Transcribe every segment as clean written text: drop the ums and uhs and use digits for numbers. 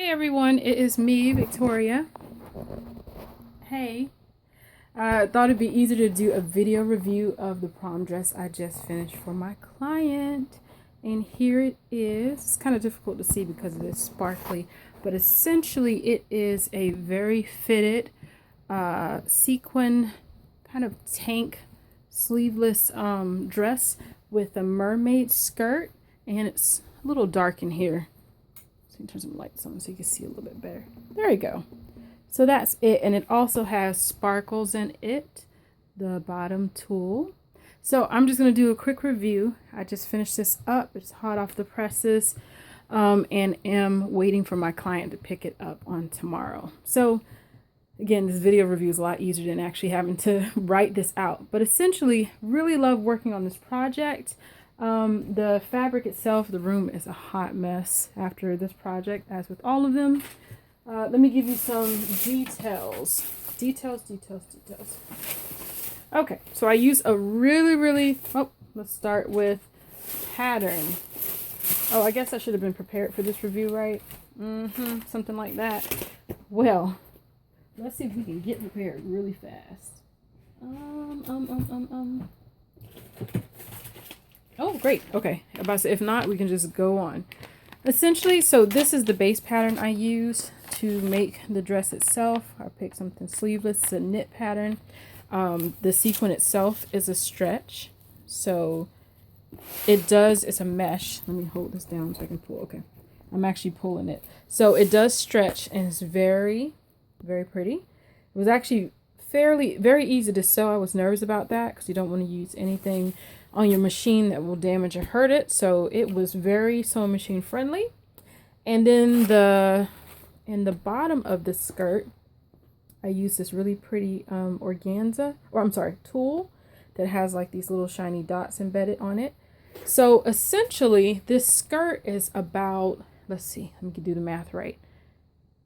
Hey everyone, it is me, Victoria. Hey, I thought it'd be easier to do a video review of the prom dress I just finished for my client. And here it is. It's kind of difficult to see because it is sparkly, but essentially it is a very fitted sequin kind of tank sleeveless dress with a mermaid skirt, and it's a little dark in here. Turn some lights on so you can see a little bit better. There you go. So that's it, and it also has sparkles in it, the bottom tulle. So I'm just going to do a quick review. I just finished this up. It's hot off the presses, and am waiting for my client to pick it up on tomorrow. So again, this video review is a lot easier than actually having to write this out, but essentially really love working on this project. The fabric itself, the room is a hot mess after this project, as with all of them. Let me give you some details. Details. Okay, so I use a let's start with pattern. Oh, I guess I should have been prepared for this review, right? Something like that. Well, let's see if we can get prepared really fast. Oh, great. Okay. If not, we can just go on. Essentially, so this is the base pattern I use to make the dress itself. I picked something sleeveless. It's a knit pattern. The sequin itself is a stretch. So it's a mesh. Let me hold this down so I can pull. Okay. I'm actually pulling it. So it does stretch, and it's very, very pretty. It was actually very easy to sew. I was nervous about that because you don't want to use anything on your machine that will damage or hurt it. So it was very sewing machine friendly. And then in the bottom of the skirt, I used this really pretty tulle that has like these little shiny dots embedded on it. So essentially this skirt is about, let's see, let me do the math right.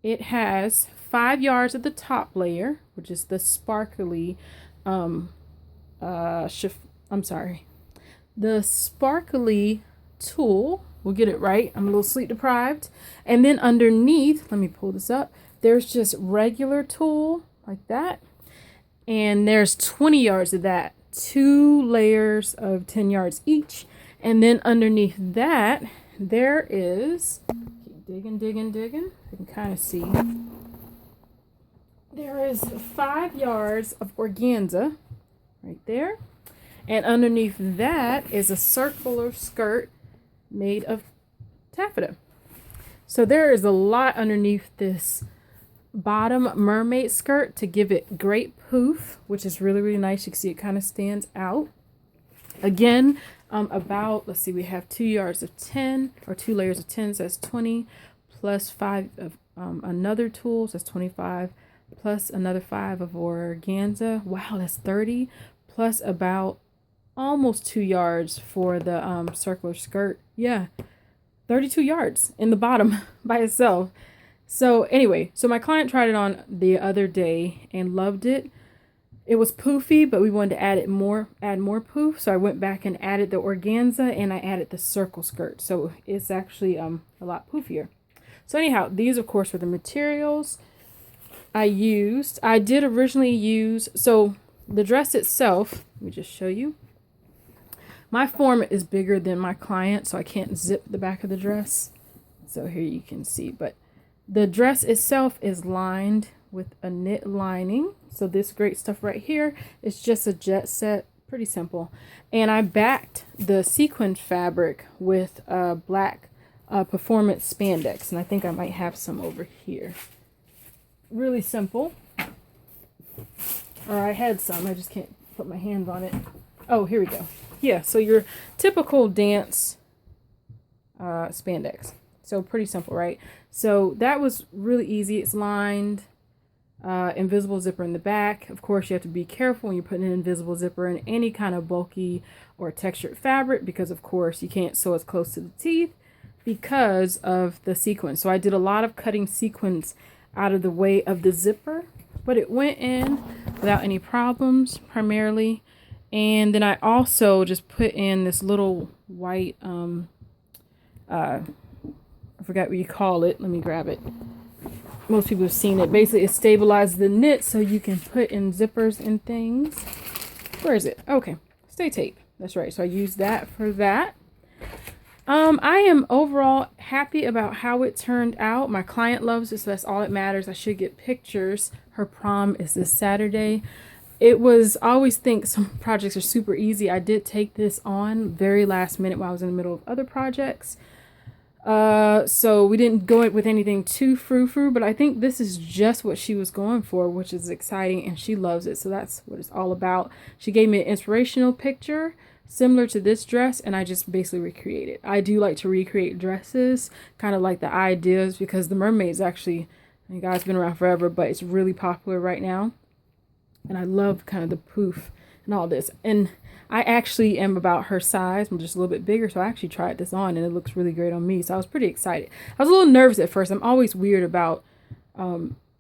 It has 5 yards at the top layer, which is the sparkly the sparkly tulle. We'll get it right. I'm a little sleep deprived. And then underneath, let me pull this up, there's just regular tulle like that. And there's 20 yards of that, 2 layers of 10 yards each. And then underneath that, there is, keep digging. You can kind of see. There is 5 yards of organza right there. And underneath that is a circular skirt made of taffeta. So there is a lot underneath this bottom mermaid skirt to give it great poof, which is really, really nice. You can see it kind of stands out. Again, let's see, we have 2 yards of 10, or 2 layers of 10, so that's 20, plus 5 of another tulle, so that's 25, plus another 5 of organza. Wow, that's 30, plus about almost 2 yards for the circular skirt. Yeah, 32 yards in the bottom by itself. So anyway, so my client tried it on the other day and loved it. It was poofy, but we wanted to add more poof. So I went back and added the organza, and I added the circle skirt. So it's actually a lot poofier. So anyhow, these of course were the materials I did originally use, so the dress itself, let me just show you. My form is bigger than my client, so I can't zip the back of the dress. So here you can see, but the dress itself is lined with a knit lining. So this great stuff right here is just a jet set, pretty simple. And I backed the sequin fabric with black performance spandex, and I think I might have some over here. Really simple. Or I had some, I just can't put my hands on it. Oh, here we go. Yeah, so your typical dance spandex. So pretty simple, right? So that was really easy. It's lined, invisible zipper in the back. Of course, you have to be careful when you're putting an invisible zipper in any kind of bulky or textured fabric, because of course you can't sew as close to the teeth because of the sequins. So I did a lot of cutting sequins out of the way of the zipper, but it went in without any problems primarily. And then I also just put in this little white I forgot what you call it. Let me grab it. most people have seen it. Basically, it stabilizes the knit so you can put in zippers and things. Where is it? Okay, stay tape. That's right. So I use that for that. I am overall happy about how it turned out. My client loves it, so that's all that matters. I should get pictures. Her prom is this Saturday. It was, I always think some projects are super easy. I did take this on very last minute while I was in the middle of other projects. So we didn't go with anything too frou-frou, but I think this is just what she was going for, which is exciting, and she loves it. So that's what it's all about. She gave me an inspirational picture similar to this dress, and I just basically recreated. I do like to recreate dresses, kind of like the ideas, because the Mermaid's actually, you guys, been around forever, but it's really popular right now. And I love kind of the poof and all this. And I actually am about her size. I'm just a little bit bigger, so I actually tried this on, and it looks really great on me. So I was pretty excited. I was a little nervous at first. I'm always weird about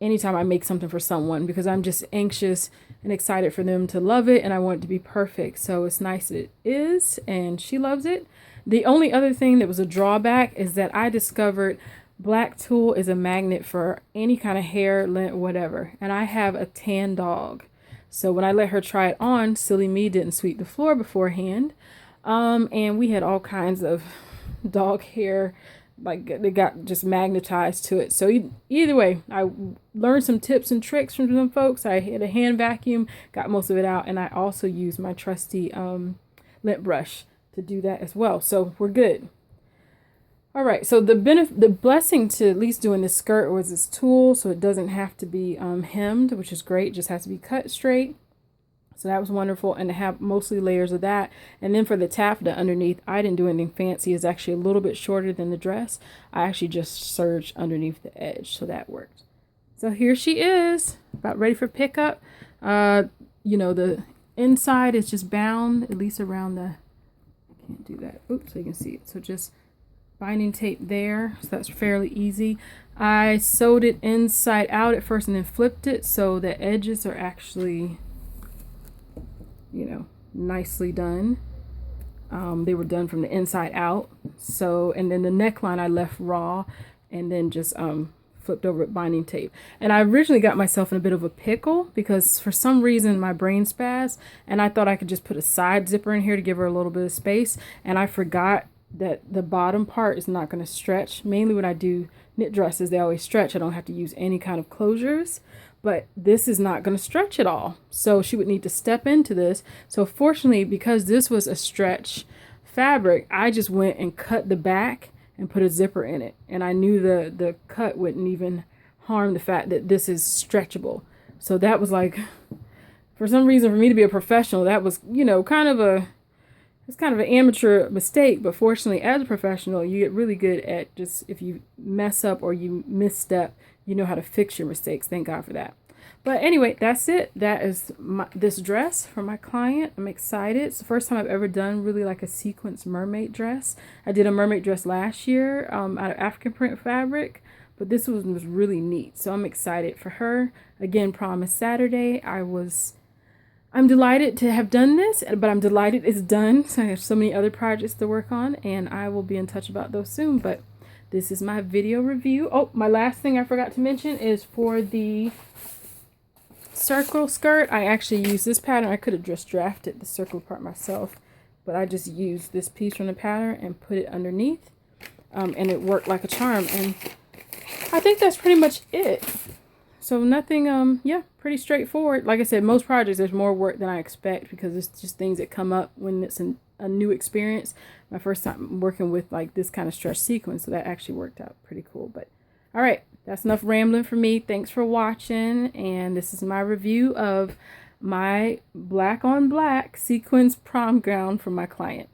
anytime I make something for someone, because I'm just anxious and excited for them to love it, and I want it to be perfect. So it's nice that it is, and she loves it. The only other thing that was a drawback is that I discovered black tulle is a magnet for any kind of hair, lint, whatever. And I have a tan dog. So when I let her try it on, silly me didn't sweep the floor beforehand. And we had all kinds of dog hair, like they got just magnetized to it. So either way, I learned some tips and tricks from some folks. I had a hand vacuum, got most of it out, and I also used my trusty lint brush to do that as well. So we're good. All right, so the blessing to at least doing this skirt was this tulle, so it doesn't have to be hemmed, which is great. It just has to be cut straight. So that was wonderful, and to have mostly layers of that. And then for the taffeta underneath, I didn't do anything fancy. It's actually a little bit shorter than the dress. I actually just serged underneath the edge, so that worked. So here she is, about ready for pickup. You know, the inside is just bound, at least around the, I can't do that. Oops, so you can see it. So just binding tape there, so that's fairly easy. I sewed it inside out at first and then flipped it, so the edges are actually, you know, nicely done. They were done from the inside out. So, and then the neckline I left raw and then just flipped over with binding tape. And I originally got myself in a bit of a pickle because for some reason my brain spazzed, and I thought I could just put a side zipper in here to give her a little bit of space, and I forgot that the bottom part is not going to stretch. Mainly when I do knit dresses, they always stretch. I don't have to use any kind of closures, but this is not going to stretch at all. So she would need to step into this. So fortunately, because this was a stretch fabric, I just went and cut the back and put a zipper in it. And I knew the cut wouldn't even harm the fact that this is stretchable. So that was like, for some reason, for me to be a professional, that was, you know, it's kind of an amateur mistake, but fortunately, as a professional, you get really good at just, if you mess up or you misstep, you know how to fix your mistakes. Thank God for that. But anyway, that's it. That is this dress for my client. I'm excited. It's the first time I've ever done really like a sequence mermaid dress. I did a mermaid dress last year out of African print fabric, but this was really neat. So I'm excited for her. Again, prom is Saturday. I'm delighted to have done this, but I'm delighted it's done. So I have so many other projects to work on, and I will be in touch about those soon. But this is my video review. Oh, my last thing I forgot to mention is for the circle skirt. I actually used this pattern. I could have just drafted the circle part myself, but I just used this piece from the pattern and put it underneath, and it worked like a charm. And I think that's pretty much it. So nothing, yeah, pretty straightforward. Like I said, most projects, there's more work than I expect because it's just things that come up when it's a new experience. My first time working with like this kind of stretch sequence, so that actually worked out pretty cool. But all right, that's enough rambling for me. Thanks for watching, and this is my review of my black on black sequins prom gown for my client.